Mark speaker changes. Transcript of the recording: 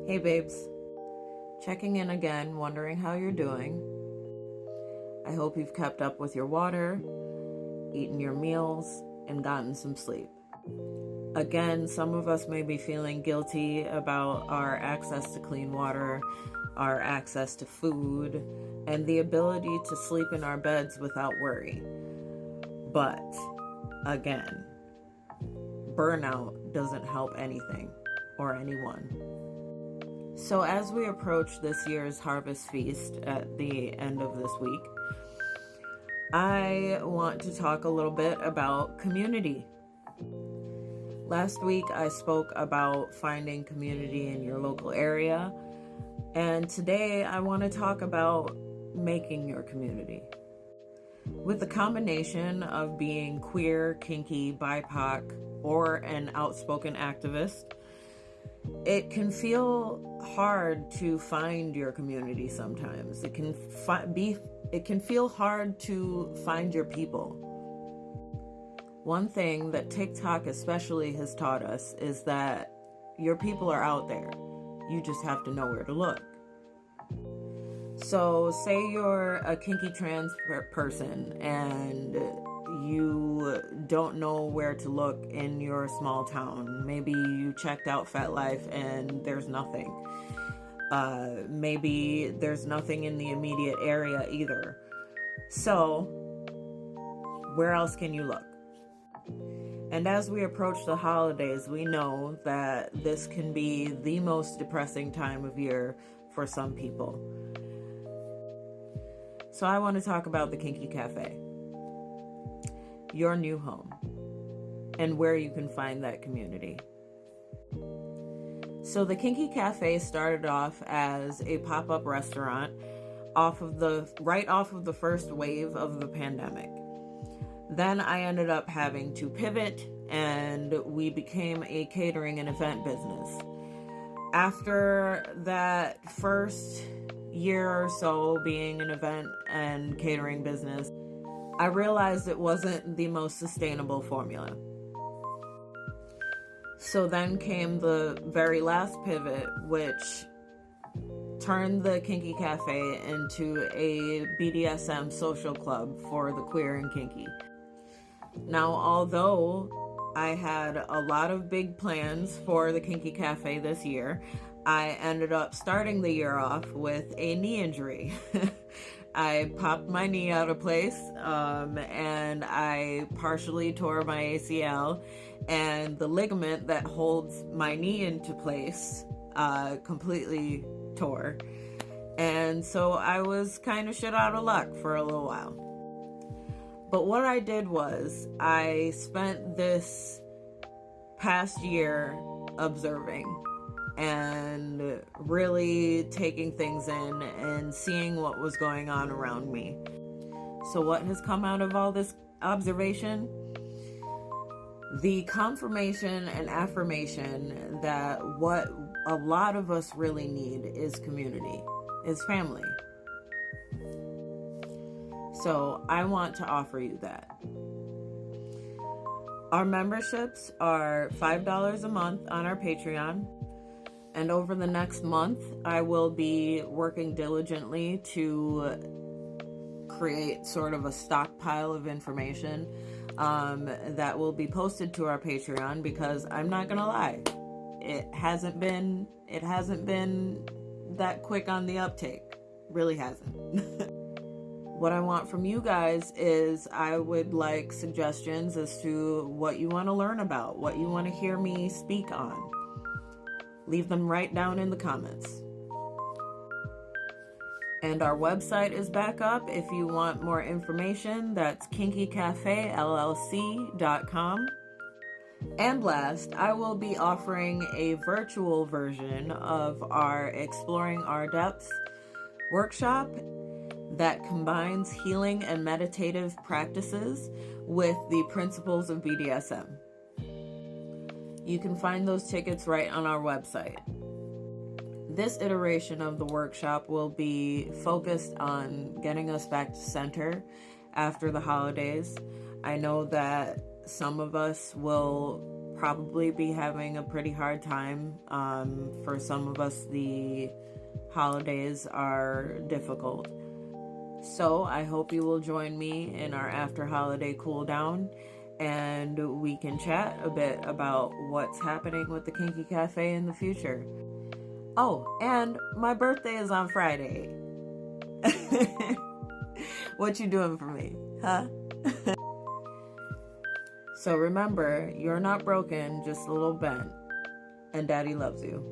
Speaker 1: Hey babes, checking in again, wondering how you're doing. I hope you've kept up with your water, eaten your meals, and gotten some sleep. Again, some of us may be feeling guilty about our access to clean water, our access to food, and the ability to sleep in our beds without worry. But, again, burnout doesn't help anything or anyone. So as we approach this year's Harvest Feast at the end of this week, I want to talk a little bit about community. Last week I spoke about finding community in your local area, and today I want to talk about making your community. With the combination of being queer, kinky, BIPOC, or an outspoken activist, it can feel hard to find your community sometimes. It can feel hard to find your people. One thing that TikTok especially has taught us is that your people are out there. You just have to know where to look. So say you're a kinky trans person and you don't know where to look in your small town. Maybe you checked out FetLife and there's nothing. Maybe there's nothing in the immediate area either. So, where else can you look? And as we approach the holidays, we know that this can be the most depressing time of year for some people. So I want to talk about the Kinky Kafe, your new home, and where you can find that community. So the Kinky Kafe started off as a pop-up restaurant right off of the first wave of the pandemic. Then I ended up having to pivot, and we became a catering and event business. After that first year or so being an event and catering business, I realized it wasn't the most sustainable formula. So then came the very last pivot, which turned the Kinky Kafe into a BDSM social club for the queer and kinky. Now, although I had a lot of big plans for the Kinky Kafe this year, I ended up starting the year off with a knee injury. I popped my knee out of place, and I partially tore my ACL, and the ligament that holds my knee into place completely tore. And so I was kind of shit out of luck for a little while. But what I did was I spent this past year observing and really taking things in and seeing what was going on around me. So what has come out of all this observation? The confirmation and affirmation that what a lot of us really need is community, is family. So I want to offer you that. Our memberships are $5 a month on our Patreon. And over the next month, I will be working diligently to create sort of a stockpile of information that will be posted to our Patreon, because I'm not gonna lie, it hasn't been that quick on the uptake. Really hasn't. What I want from you guys is I would like suggestions as to what you want to learn about, what you want to hear me speak on. Leave them right down in the comments. And our website is back up if you want more information. That's kinkykafellc.com. And last, I will be offering a virtual version of our Exploring Our Depths workshop that combines healing and meditative practices with the principles of BDSM. You can find those tickets right on our website. This iteration of the workshop will be focused on getting us back to center after the holidays. I know that some of us will probably be having a pretty hard time. For some of us, the holidays are difficult. So I hope you will join me in our after holiday cool down, and we can chat a bit about what's happening with the Kinky Cafe in the future. Oh, and my birthday is on Friday. What you doing for me, huh? So remember, you're not broken, just a little bent, and Daddy loves you.